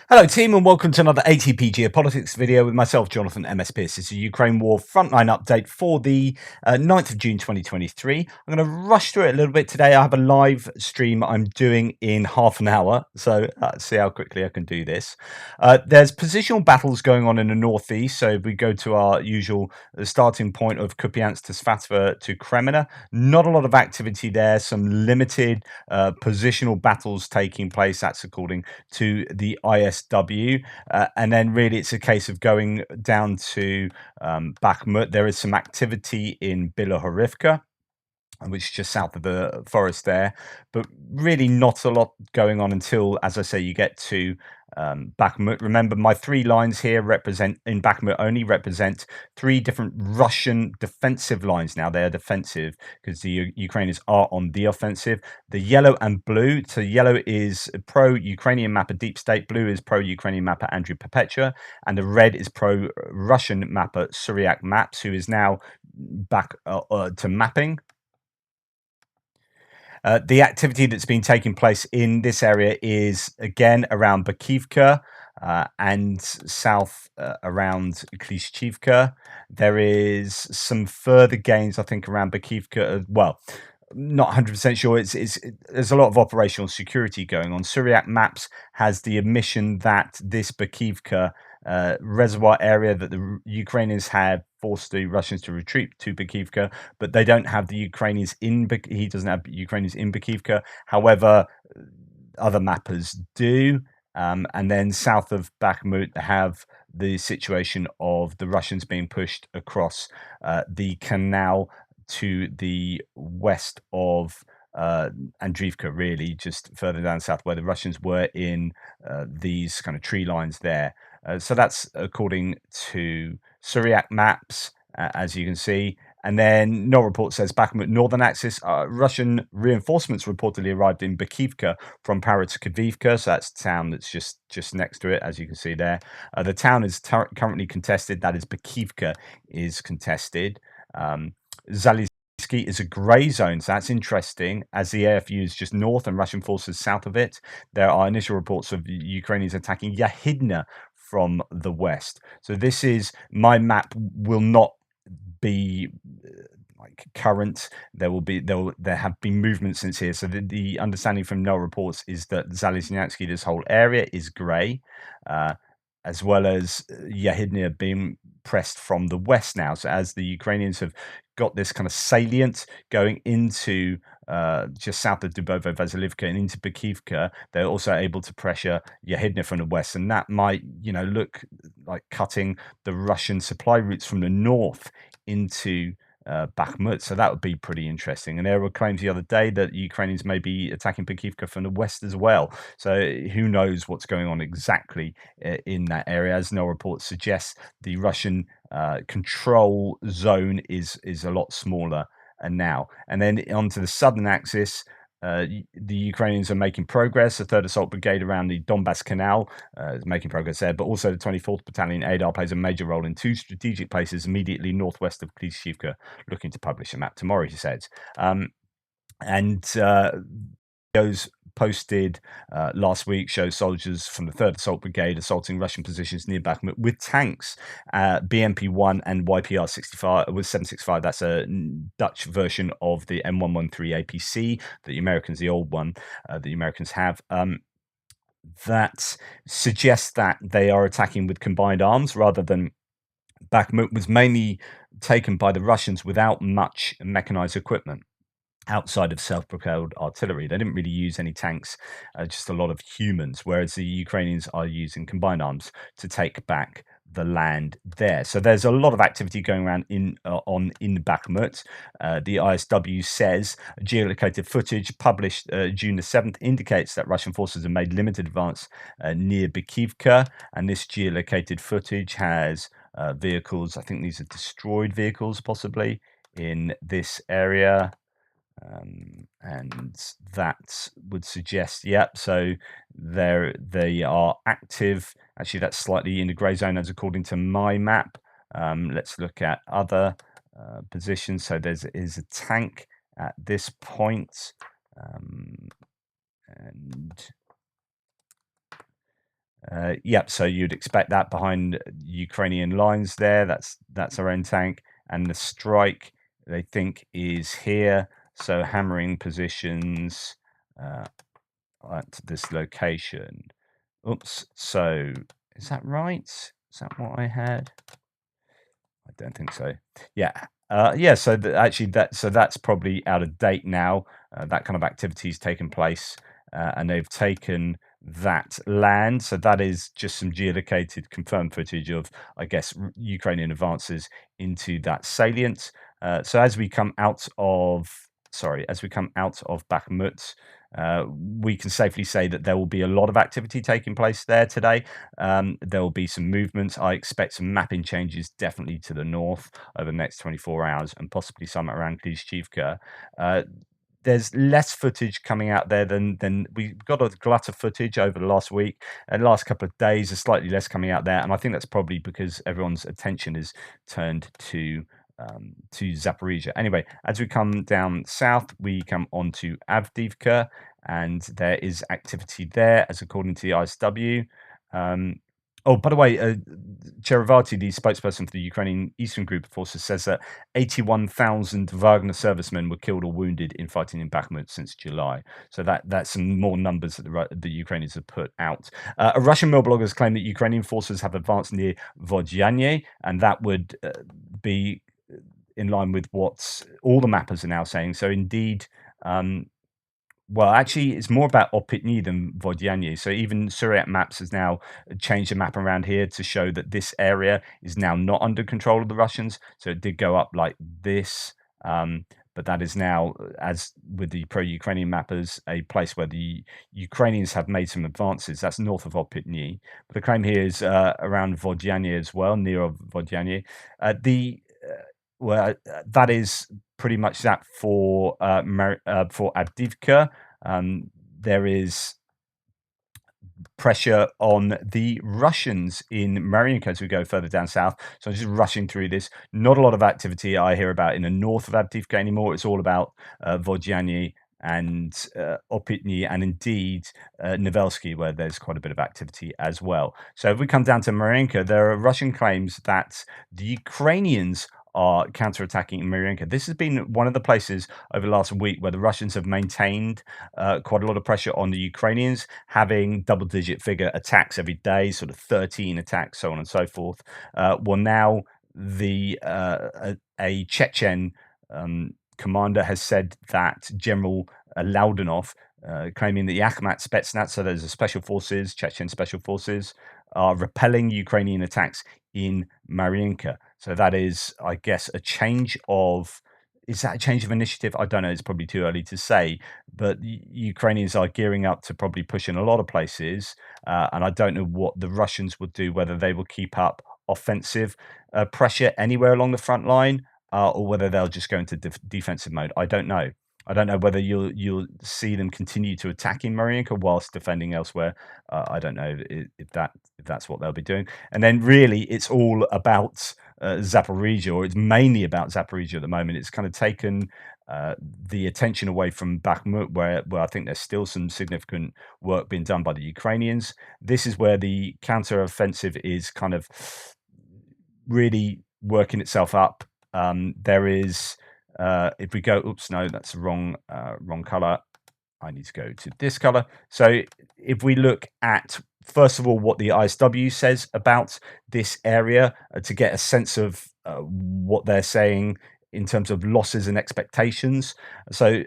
Hello team and welcome to another ATP Geopolitics video with myself, Jonathan MS Pearce. This is a Ukraine War Frontline update for the 9th of June 2023. I'm going to rush through it a little bit today. I have a live stream I'm doing in half an hour, so let's see how quickly I can do this. There's positional battles going on in the northeast, so if we go to our usual starting point of Kupiansk to Kreminna, not a lot of activity there, some limited positional battles taking place. That's according to the ISW, and then really it's a case of going down to Bakhmut. There is some activity in Bilohorivka, which is just south of the forest there, but really not a lot going on until, as I say, you get to Bakhmut. Remember, my three lines here represent, in Bakhmut only, represent three different Russian defensive lines. Now, they're defensive because the Ukrainians are on the offensive. The yellow and blue, so yellow is pro-Ukrainian mapper Deep State, blue is pro-Ukrainian mapper Andrew Perpetua, and the red is pro-Russian mapper Suryak Maps, who is now back to mapping. The activity that's been taking place in this area is again around Bakivka and south around Klishchivka. There is some further gains, I think, around Bakivka as well. Not 100% sure. There's a lot of operational security going on. Suryak Maps has the admission that this Bakivka reservoir area that the Ukrainians have forced the Russians to retreat to Bakivka, but they don't have the Ukrainians in. He doesn't have Ukrainians in Bakivka. However, other mappers do. And then south of Bakhmut, they have the situation of the Russians being pushed across the canal to the west of Adiivka, really, just further down south, where the Russians were in these kind of tree lines there. So that's according to Suryak Maps, as you can see. And then no report says Bakhmut northern axis. Russian reinforcements reportedly arrived in Bakivka from Paratkivivka, so that's the town that's just next to it, as you can see there. The town is currently contested. That is, Bakivka is contested. Zalizny is a grey zone, so that's interesting, as the AFU is just north and Russian forces south of it. There are initial reports of Ukrainians attacking Yahidna from the west. So this is, my map will not be like current. There have been movements since here. So the understanding from no reports is that Zalizny, this whole area, is grey, as well as Yahidna being pressed from the west now. So as the Ukrainians have got this kind of salient going into just south of Dubovo-Vasilivka and into Bakivka, they're also able to pressure Yahidna from the west, and that might, look like cutting the Russian supply routes from the north into Bakhmut. So that would be pretty interesting. And there were claims the other day that Ukrainians may be attacking Bakivka from the west as well. So who knows what's going on exactly in that area? As no report suggests, the Russian control zone is a lot smaller now. And then onto the southern axis, the Ukrainians are making progress. The 3rd Assault Brigade around the Donbass Canal is making progress there, but also the 24th Battalion Adar plays a major role in two strategic places immediately northwest of Klishchivka, looking to publish a map tomorrow, he says. Videos posted last week show soldiers from the 3rd Assault Brigade assaulting Russian positions near Bakhmut with tanks, BMP-1 and YPR 65 with 765. That's a Dutch version of the M113 APC, the Americans, the old one the Americans have. That suggests that they are attacking with combined arms rather than Bakhmut was mainly taken by the Russians without much mechanized equipment outside of self-propelled artillery. They didn't really use any tanks, just a lot of humans, whereas the Ukrainians are using combined arms to take back the land there. So there's a lot of activity going around in Bakhmut. The ISW says geolocated footage published June the 7th indicates that Russian forces have made limited advance near Bakivka, and this geolocated footage has vehicles, I think these are destroyed vehicles possibly, in this area. And that would suggest, yep, so they are active. Actually, that's slightly in the grey zone as according to my map. Let's look at other positions. So there is a tank at this point, and Yep, so you'd expect that behind Ukrainian lines there. That's our own tank. And the strike, they think, is here. So hammering positions uh, at this location. Oops. So is that right? Is that what I had? I don't think so. Yeah. Yeah. So actually, that's probably out of date now. That kind of activity's taken place, and they've taken that land. So that is just some geolocated, confirmed footage of, I guess, Ukrainian advances into that salient. So as we come out of Bakhmut, we can safely say that there will be a lot of activity taking place there today. There will be some movements. I expect some mapping changes definitely to the north over the next 24 hours and possibly some around Klishchivka. Uh, there's less footage coming out there than we got a glut of footage over the last week and last couple of days. There's slightly less coming out there, and I think that's probably because everyone's attention is turned to Zaporito. Anyway, as we come down south, we come on to Avdiivka, and there is activity there, as according to the ISW. Um, Oh, by the way, Cherevati, the spokesperson for the Ukrainian Eastern Group of Forces, says that 81,000 Wagner servicemen were killed or wounded in fighting in Bakhmut since July. So that's some more numbers that the Ukrainians have put out. A Russian mill bloggers claim that Ukrainian forces have advanced near Vodyanye, and that would be in line with what all the mappers are now saying. So indeed, well, actually, it's more about Opitny than Vodyanye. So even Suryat Maps has now changed the map around here to show that this area is now not under control of the Russians. So it did go up like this, but that is now, as with the pro-Ukrainian mappers, a place where the Ukrainians have made some advances. That's north of Opitny. But the claim here is around Vodyanye as well, near Vodyanye. That is pretty much that for Avdiivka. There is pressure on the Russians in Marinka as we go further down south. So I'm just rushing through this. Not a lot of activity I hear about in the north of Avdiivka anymore. It's all about Vodyany and Opitny, and indeed Novelsky, where there's quite a bit of activity as well. So if we come down to Marinka, there are Russian claims that the Ukrainians are counterattacking in Marinka. This has been one of the places over the last week where the Russians have maintained quite a lot of pressure on the Ukrainians, having double-digit figure attacks every day, sort of 13 attacks, so on and so forth. Well, now a Chechen commander has said that General Laudanov, claiming that the Akhmat Spetsnaz, so there's a special forces, Chechen special forces, are repelling Ukrainian attacks in Marinka. So that is, I guess, a change of. Is that a change of initiative? I don't know. It's probably too early to say, but Ukrainians are gearing up to probably push in a lot of places, and I don't know what the Russians would do. Whether they will keep up offensive pressure anywhere along the front line, or whether they'll just go into defensive mode. I don't know. I don't know whether you'll see them continue to attack in Marinka whilst defending elsewhere. I don't know if that's what they'll be doing. And then really, it's all about Zaporito, or it's mainly about Zaporito at the moment. It's kind of taken the attention away from Bakhmut, where I think there's still some significant work being done by the Ukrainians. This is where the counter-offensive is kind of really working itself up. There is, if we go, oops, no, that's the wrong color. I need to go to this color. So if we look at, first of all, what the ISW says about this area to get a sense of what they're saying in terms of losses and expectations. So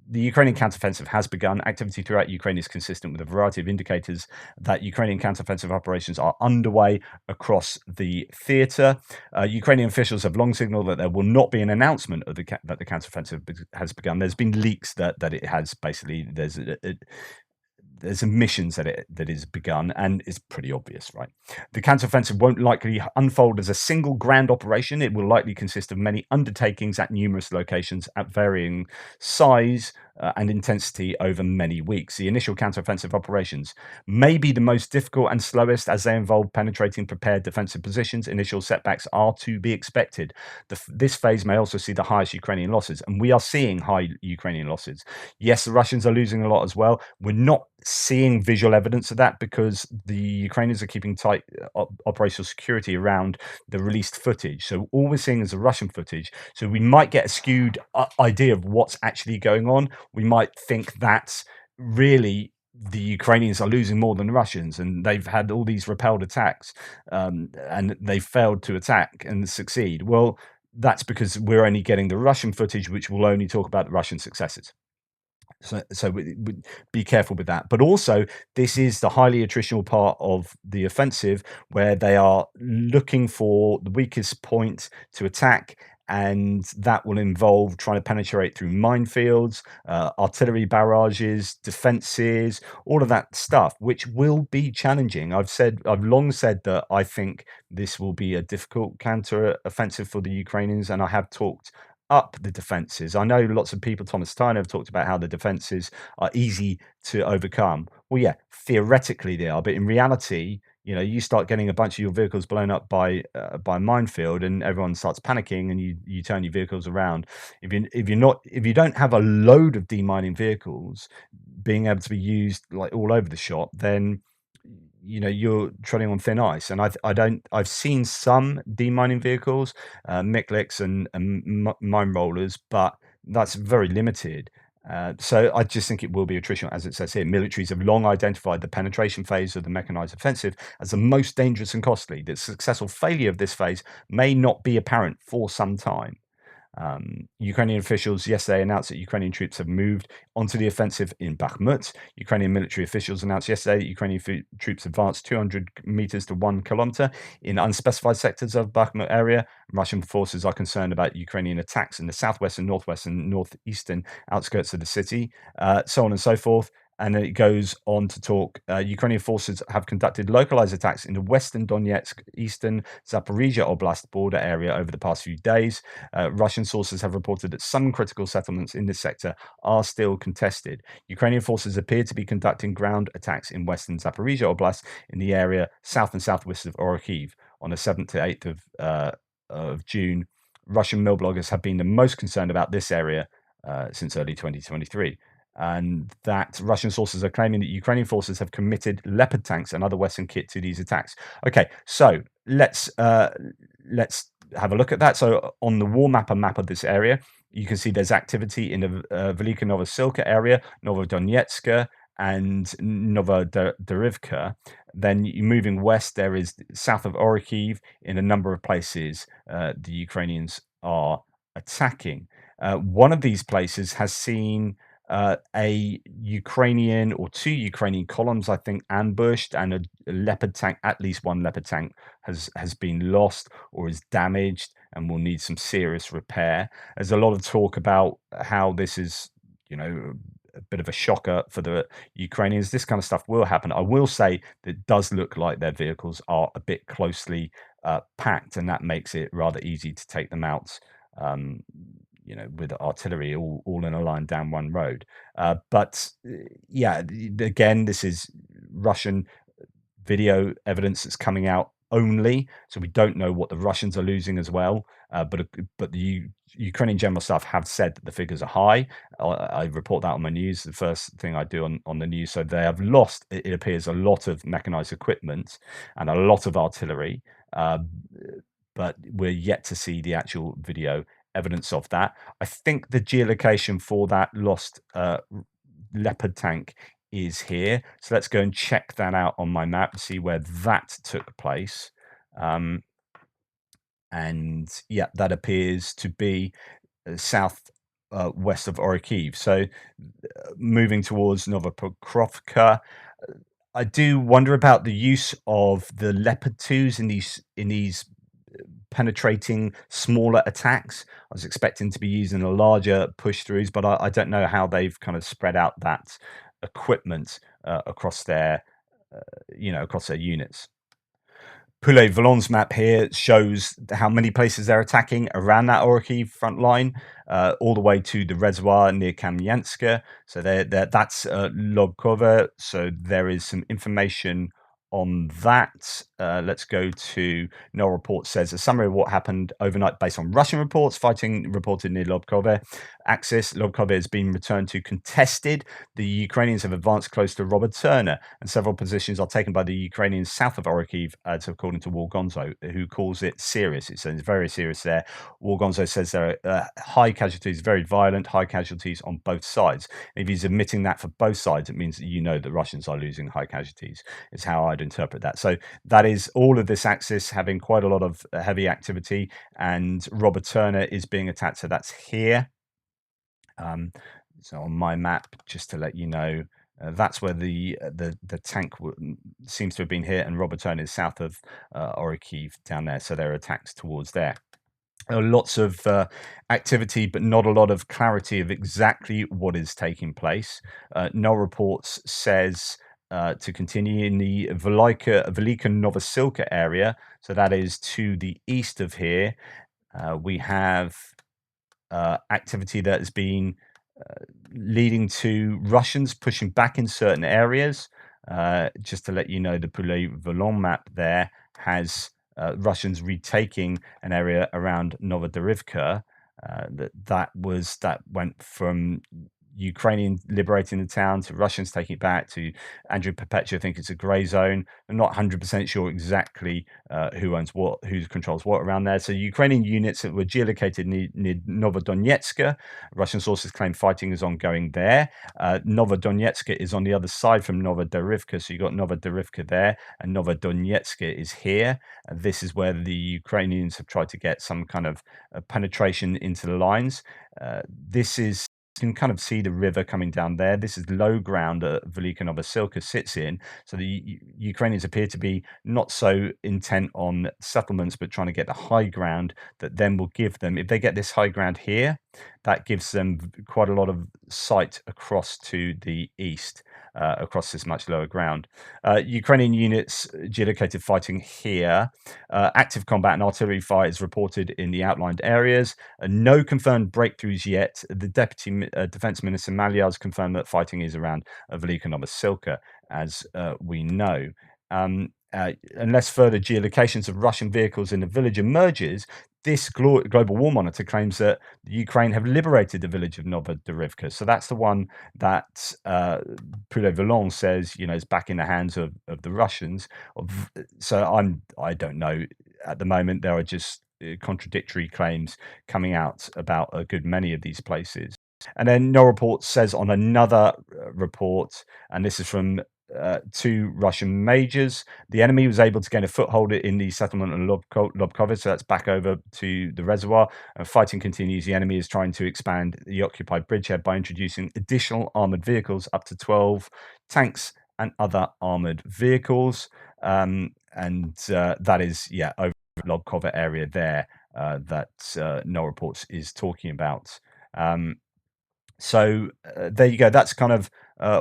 the Ukrainian counteroffensive has begun. Activity throughout Ukraine is consistent with a variety of indicators that Ukrainian counteroffensive operations are underway across the theatre. Ukrainian officials have long signaled that there will not be an announcement of that the counteroffensive has begun. There's been leaks that it has basically. There's admissions that it is begun, and it's pretty obvious, right? The counteroffensive won't likely unfold as a single grand operation. It will likely consist of many undertakings at numerous locations at varying size, and intensity over many weeks. The initial counteroffensive operations may be the most difficult and slowest as they involve penetrating prepared defensive positions. Initial setbacks are to be expected. This phase may also see the highest Ukrainian losses, and we are seeing high Ukrainian losses. Yes, the Russians are losing a lot as well. We're not seeing visual evidence of that because the Ukrainians are keeping tight operational security around the released footage. So all we're seeing is the Russian footage. So we might get a skewed idea of what's actually going on. We might think that's really the Ukrainians are losing more than the Russians, and they've had all these repelled attacks, and they failed to attack and succeed. Well, that's because we're only getting the Russian footage, which will only talk about the Russian successes. So be careful with that. But also, this is the highly attritional part of the offensive where they are looking for the weakest point to attack. And that will involve trying to penetrate through minefields, artillery barrages, defenses, all of that stuff, which will be challenging. I've long said that I think this will be a difficult counter offensive for the Ukrainians, and I have talked up the defenses. I know lots of people, Thomas Steiner, have talked about how the defenses are easy to overcome. Well, yeah, theoretically they are, but in reality, you start getting a bunch of your vehicles blown up by a minefield, and everyone starts panicking, and you turn your vehicles around. If you don't have a load of demining vehicles being able to be used like all over the shop, then you're treading on thin ice. And I've seen some demining vehicles, Mikliks and mine rollers, but that's very limited. So I just think it will be attritional, as it says here. Militaries have long identified the penetration phase of the mechanized offensive as the most dangerous and costly. The successful failure of this phase may not be apparent for some time. Ukrainian officials yesterday announced that Ukrainian troops have moved onto the offensive in Bakhmut. Ukrainian military officials announced yesterday that Ukrainian troops advanced 200 meters to 1 kilometer in unspecified sectors of Bakhmut area. Russian forces are concerned about Ukrainian attacks in the southwest, northwest, and northeastern outskirts of the city, so on and so forth. And it goes on to talk. Ukrainian forces have conducted localized attacks in the western Donetsk, eastern Zaporito Oblast border area over the past few days. Russian sources have reported that some critical settlements in this sector are still contested. Ukrainian forces appear to be conducting ground attacks in western Zaporito Oblast in the area south and southwest of Orikhiv on the 7th to 8th of June. Russian mill bloggers have been the most concerned about this area since early 2023. And that Russian sources are claiming that Ukrainian forces have committed Leopard tanks and other Western kit to these attacks. Okay, so let's have a look at that. So on the war map, a map of this area, you can see there's activity in the Volskaya Novasilke area, Novodonetsk, and Adiivka. Then moving west, there is south of Orikhiv in a number of places the Ukrainians are attacking. One of these places has seen a Ukrainian or two Ukrainian columns, I think, ambushed, and a Leopard tank, at least one Leopard tank, has been lost or is damaged and will need some serious repair. There's a lot of talk about how this is, a bit of a shocker for the Ukrainians. This kind of stuff will happen. I will say that it does look like their vehicles are a bit closely packed, and that makes it rather easy to take them out. With artillery all in a line down one road. But yeah, again, this is Russian video evidence that's coming out only, so we don't know what the Russians are losing as well. But the Ukrainian general staff have said that the figures are high. I report that on my news, the first thing I do on the news. So they have lost, it appears, a lot of mechanized equipment and a lot of artillery. But we're yet to see the actual video evidence of that. I think the geolocation for that lost Leopard tank is here. So let's go and check that out on my map to see where that took place. And yeah, that appears to be south west of Orikhiv. So moving towards Novopokrovka. I do wonder about the use of the Leopard 2s in these penetrating smaller attacks. I was expecting to be using a larger push throughs, but I don't know how they've kind of spread out that equipment across their across their units. Poulet Volon's map here shows how many places they're attacking around that Orikhiv front line, all the way to the reservoir near Kamyanska. So that's Lobkova. So there is some information on that. Let's go to No Report says a summary of what happened overnight based on Russian reports. Fighting reported near Lobkova axis. Lobkova has been returned to contested. The Ukrainians have advanced close to Robert Turner, and several positions are taken by the Ukrainians south of Orikhiv, according to Wargonzo, who calls it serious. It says very serious there. Wargonzo says there are high casualties, very violent, high casualties on both sides. If he's admitting that for both sides, it means that the Russians are losing high casualties, is how I'd interpret that. So that is all of this axis having quite a lot of heavy activity, and Robert Turner is being attacked. So that's here. So on my map, just to let you know, that's where the tank seems to have been hit, and Robert Turner is south of Orikhiv down there. So there are attacks towards there. Lots of activity, but not a lot of clarity of exactly what is taking place. No Reports says to continue in the Volskaya Novasilke area. So that is to the east of here. We have activity that has been leading to Russians pushing back in certain areas. Just to let you know, the Poulet Volant map there has Russians retaking an area around Novodarivka. That went from Ukrainian liberating the town to Russians taking it back to Andrew Perpetua. I think it's a grey zone. I'm not 100% sure exactly who owns what, who controls what around there. So Ukrainian units that were geolocated near Novodonetsk. Russian sources claim fighting is ongoing there. Novodonetsk is on the other side from Novodarivka. So you've got Novodarivka there, and Novodonetsk is here. This is where the Ukrainians have tried to get some kind of penetration into the lines. This is, you can kind of see the river coming down there. This is low ground that Volskaya Novasilke sits in. So the Ukrainians appear to be not so intent on settlements, but trying to get the high ground that then will give them, if they get this high ground here, that gives them quite a lot of sight across to the east, across this much lower ground. Ukrainian units geolocated fighting here. Active combat and artillery fire is reported in the outlined areas. No confirmed breakthroughs yet. The Deputy Defense Minister Malyar's confirmed that fighting is around Volskaya Novasilke, as we know. Unless further geolocations of Russian vehicles in the village emerges, this global war monitor claims that Ukraine have liberated the village of Novodarivka. So that's the one that Poulet Volant says, is back in the hands of the Russians. So I don't know. At the moment, there are just contradictory claims coming out about a good many of these places. And then No Report says on another report, and this is from two Russian majors, the enemy was able to gain a foothold in the settlement of Lobkova, so that's back over to the reservoir. Fighting continues. The enemy is trying to expand the occupied bridgehead by introducing additional armored vehicles, up to 12 tanks and other armored vehicles. And that is, over Lobkova area there that No Reports is talking about. So there you go. That's kind of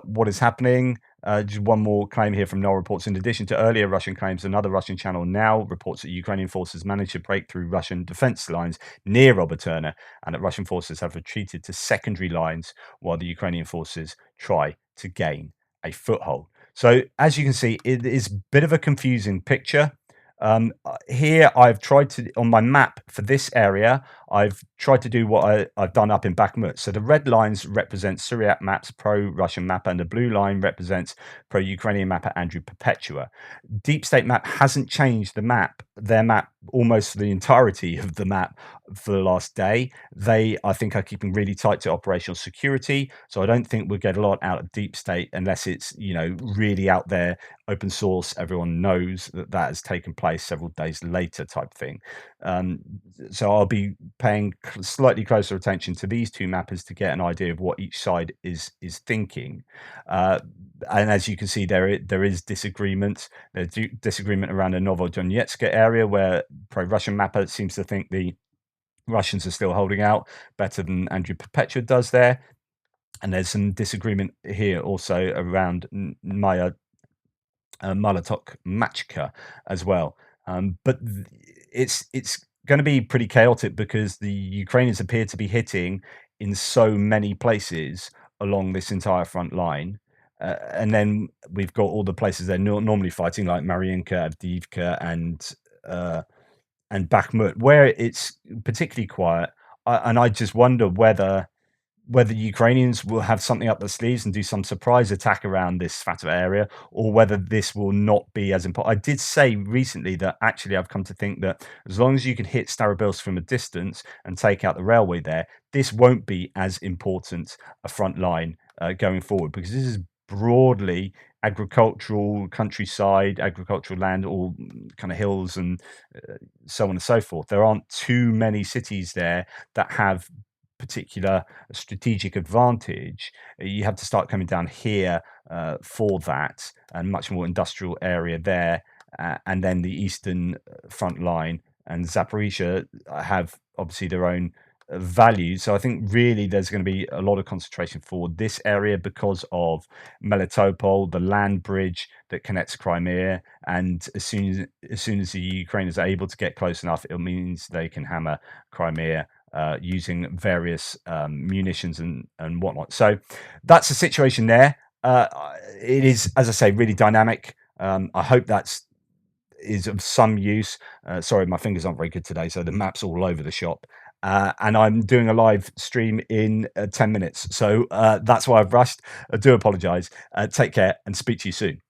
what is happening. Just one more claim here from No Reports. In addition to earlier Russian claims, another Russian channel now reports that Ukrainian forces managed to break through Russian defense lines near Robert Turner, and that Russian forces have retreated to secondary lines while the Ukrainian forces try to gain a foothold. So as you can see, it is a bit of a confusing picture. Here I've tried to, on my map for this area, I've tried to do what I've done up in Bakhmut. So the red lines represent Syriac maps, pro-Russian map, and the blue line represents pro-Ukrainian mapper Andrew Perpetua. Deep State map hasn't changed their map almost for the entirety of the map for the last day. They, I think, are keeping really tight to operational security. So I don't think we'll get a lot out of Deep State unless it's, really out there, open source. Everyone knows that has taken place several days later type thing. So I'll be paying slightly closer attention to these two mappers to get an idea of what each side is thinking. And as you can see, there is disagreement. There's disagreement around the Novodonetsk area, where pro-Russian mapper seems to think the Russians are still holding out better than Andrew Perpetua does there. And there's some disagreement here also around Maya Malatok Machka as well. But it's going to be pretty chaotic because the Ukrainians appear to be hitting in so many places along this entire front line. And then we've got all the places they're normally fighting, like Marinka, Adiivka, uh, and Bakhmut, where it's particularly quiet. And I just wonder whether Ukrainians will have something up their sleeves and do some surprise attack around this Svatova area, or whether this will not be as important. I did say recently that actually I've come to think that as long as you can hit Starobilsk from a distance and take out the railway there, this won't be as important a front line going forward, because this is broadly agricultural countryside, agricultural land, all kind of hills and so on and so forth. There aren't too many cities there that have particular strategic advantage. You have to start coming down here for that, and much more industrial area there. And then the eastern front line and Zaporizhia have obviously their own values. So I think really there's going to be a lot of concentration for this area because of Melitopol, the land bridge that connects Crimea, and as soon as the Ukrainians are able to get close enough, it means they can hammer Crimea using various munitions and whatnot. So that's the situation there. It is, as I say, really dynamic. I hope is of some use. Sorry, my fingers aren't very good today, so the map's all over the shop. And I'm doing a live stream in 10 minutes. So that's why I've rushed. I do apologize. Take care and speak to you soon.